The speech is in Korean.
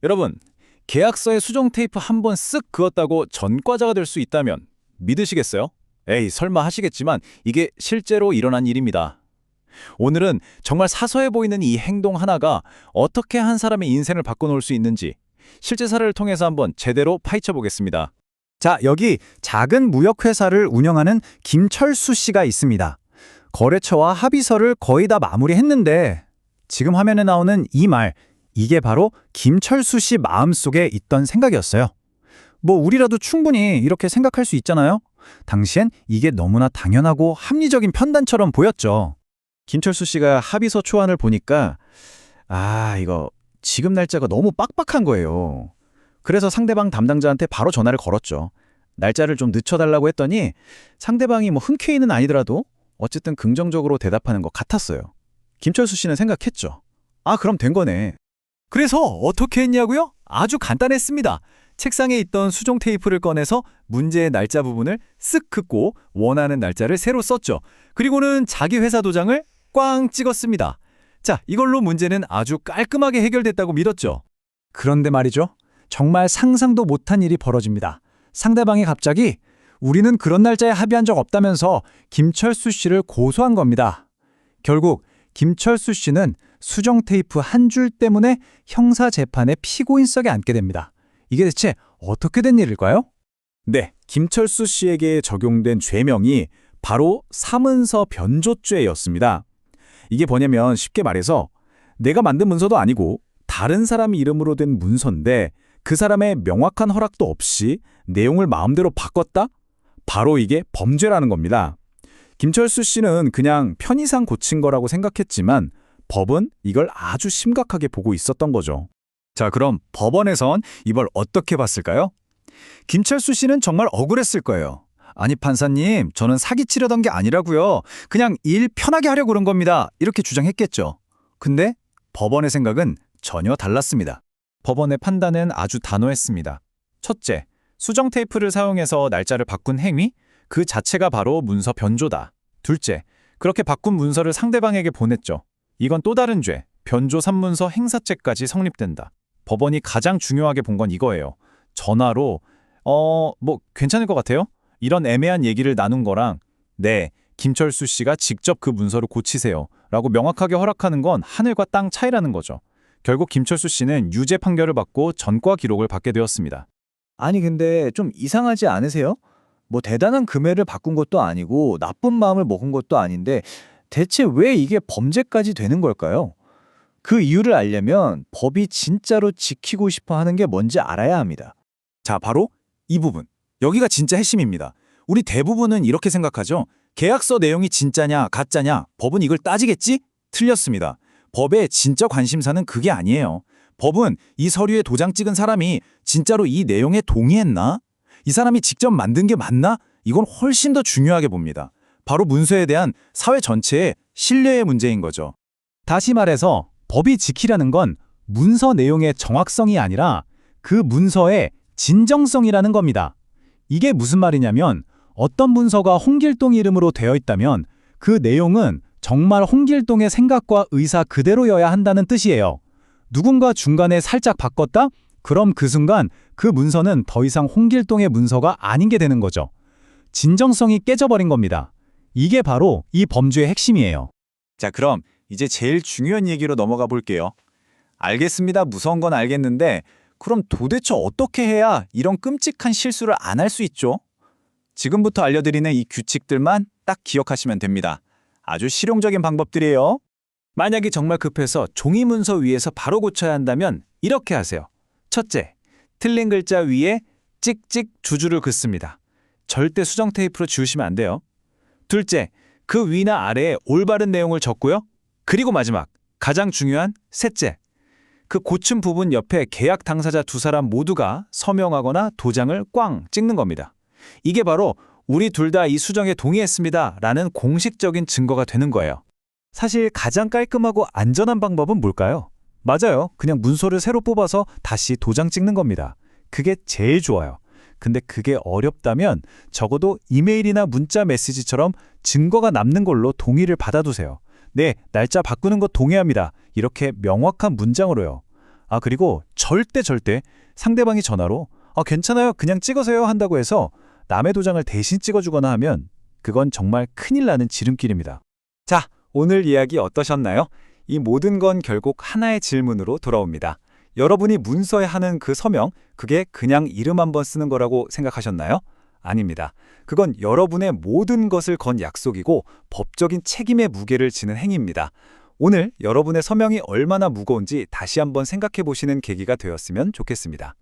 여러분, 계약서에 수정 테이프 한 번 쓱 그었다고 전과자가 될 수 있다면 믿으시겠어요? 에이, 설마 하시겠지만 이게 실제로 일어난 일입니다. 오늘은 정말 사소해 보이는 이 행동 하나가 어떻게 한 사람의 인생을 바꿔놓을 수 있는지 실제 사례를 통해서 한번 제대로 파헤쳐 보겠습니다. 자, 여기 작은 무역회사를 운영하는 김철수 씨가 있습니다. 거래처와 합의서를 거의 다 마무리했는데 지금 화면에 나오는 이 말, 이게 바로 김철수 씨 마음속에 있던 생각이었어요. 뭐 우리라도 충분히 이렇게 생각할 수 있잖아요. 당시엔 이게 너무나 당연하고 합리적인 편단처럼 보였죠. 김철수 씨가 합의서 초안을 보니까 이거 지급 날짜가 너무 빡빡한 거예요. 그래서 상대방 담당자한테 바로 전화를 걸었죠. 날짜를 좀 늦춰달라고 했더니 상대방이 뭐 흔쾌히는 아니더라도 어쨌든 긍정적으로 대답하는 것 같았어요. 김철수 씨는 생각했죠. 그럼 된 거네. 그래서 어떻게 했냐고요? 아주 간단했습니다. 책상에 있던 수정 테이프를 꺼내서 문제의 날짜 부분을 쓱 긋고 원하는 날짜를 새로 썼죠. 그리고는 자기 회사 도장을 꽝 찍었습니다. 자, 이걸로 문제는 아주 깔끔하게 해결됐다고 믿었죠. 그런데 말이죠. 정말 상상도 못한 일이 벌어집니다. 상대방이 갑자기 우리는 그런 날짜에 합의한 적 없다면서 김철수 씨를 고소한 겁니다. 결국 김철수 씨는 수정 테이프 한 줄 때문에 형사재판의 피고인석에 앉게 됩니다. 이게 대체 어떻게 된 일일까요? 네, 김철수 씨에게 적용된 죄명이 바로 사문서 변조죄였습니다. 이게 뭐냐면 쉽게 말해서 내가 만든 문서도 아니고 다른 사람 이름으로 된 문서인데 그 사람의 명확한 허락도 없이 내용을 마음대로 바꿨다? 바로 이게 범죄라는 겁니다. 김철수 씨는 그냥 편의상 고친 거라고 생각했지만 법은 이걸 아주 심각하게 보고 있었던 거죠. 자, 그럼 법원에선 이걸 어떻게 봤을까요? 김철수 씨는 정말 억울했을 거예요. 아니 판사님, 저는 사기치려던 게 아니라고요. 그냥 일 편하게 하려고 그런 겁니다. 이렇게 주장했겠죠. 근데 법원의 생각은 전혀 달랐습니다. 법원의 판단은 아주 단호했습니다. 첫째, 수정 테이프를 사용해서 날짜를 바꾼 행위? 그 자체가 바로 문서 변조다. 둘째, 그렇게 바꾼 문서를 상대방에게 보냈죠. 이건 또 다른 죄, 변조 산문서 행사죄까지 성립된다. 법원이 가장 중요하게 본 건 이거예요. 전화로 괜찮을 것 같아요? 이런 애매한 얘기를 나눈 거랑 네, 김철수 씨가 직접 그 문서를 고치세요 라고 명확하게 허락하는 건 하늘과 땅 차이라는 거죠. 결국 김철수 씨는 유죄 판결을 받고 전과 기록을 받게 되었습니다. 아니 근데 좀 이상하지 않으세요? 뭐 대단한 금액을 바꾼 것도 아니고 나쁜 마음을 먹은 것도 아닌데 대체 왜 이게 범죄까지 되는 걸까요? 그 이유를 알려면 법이 진짜로 지키고 싶어 하는 게 뭔지 알아야 합니다. 자, 바로 이 부분. 여기가 진짜 핵심입니다. 우리 대부분은 이렇게 생각하죠. 계약서 내용이 진짜냐 가짜냐 법은 이걸 따지겠지? 틀렸습니다. 법의 진짜 관심사는 그게 아니에요. 법은 이 서류에 도장 찍은 사람이 진짜로 이 내용에 동의했나? 이 사람이 직접 만든 게 맞나? 이건 훨씬 더 중요하게 봅니다. 바로 문서에 대한 사회 전체의 신뢰의 문제인 거죠. 다시 말해서 법이 지키려는 건 문서 내용의 정확성이 아니라 그 문서의 진정성이라는 겁니다. 이게 무슨 말이냐면 어떤 문서가 홍길동 이름으로 되어 있다면 그 내용은 정말 홍길동의 생각과 의사 그대로여야 한다는 뜻이에요. 누군가 중간에 살짝 바꿨다? 그럼 그 순간 그 문서는 더 이상 홍길동의 문서가 아닌 게 되는 거죠. 진정성이 깨져버린 겁니다. 이게 바로 이 범죄의 핵심이에요. 자, 그럼 이제 제일 중요한 얘기로 넘어가 볼게요. 알겠습니다. 무서운 건 알겠는데 그럼 도대체 어떻게 해야 이런 끔찍한 실수를 안 할 수 있죠? 지금부터 알려드리는 이 규칙들만 딱 기억하시면 됩니다. 아주 실용적인 방법들이에요. 만약에 정말 급해서 종이 문서 위에서 바로 고쳐야 한다면 이렇게 하세요. 첫째, 틀린 글자 위에 찍찍 주주를 긋습니다. 절대 수정 테이프로 지우시면 안 돼요. 둘째, 그 위나 아래에 올바른 내용을 적고요. 그리고 마지막, 가장 중요한 셋째, 그 고친 부분 옆에 계약 당사자 두 사람 모두가 서명하거나 도장을 꽝 찍는 겁니다. 이게 바로 우리 둘 다 이 수정에 동의했습니다 라는 공식적인 증거가 되는 거예요. 사실 가장 깔끔하고 안전한 방법은 뭘까요? 맞아요. 그냥 문서를 새로 뽑아서 다시 도장 찍는 겁니다. 그게 제일 좋아요. 근데 그게 어렵다면 적어도 이메일이나 문자 메시지처럼 증거가 남는 걸로 동의를 받아두세요. 네, 날짜 바꾸는 거 동의합니다. 이렇게 명확한 문장으로요. 그리고 절대 상대방이 전화로 괜찮아요. 그냥 찍으세요 한다고 해서 남의 도장을 대신 찍어주거나 하면 그건 정말 큰일 나는 지름길입니다. 자, 오늘 이야기 어떠셨나요? 이 모든 건 결국 하나의 질문으로 돌아옵니다. 여러분이 문서에 하는 그 서명, 그게 그냥 이름 한번 쓰는 거라고 생각하셨나요? 아닙니다. 그건 여러분의 모든 것을 건 약속이고 법적인 책임의 무게를 지는 행위입니다. 오늘 여러분의 서명이 얼마나 무거운지 다시 한번 생각해 보시는 계기가 되었으면 좋겠습니다.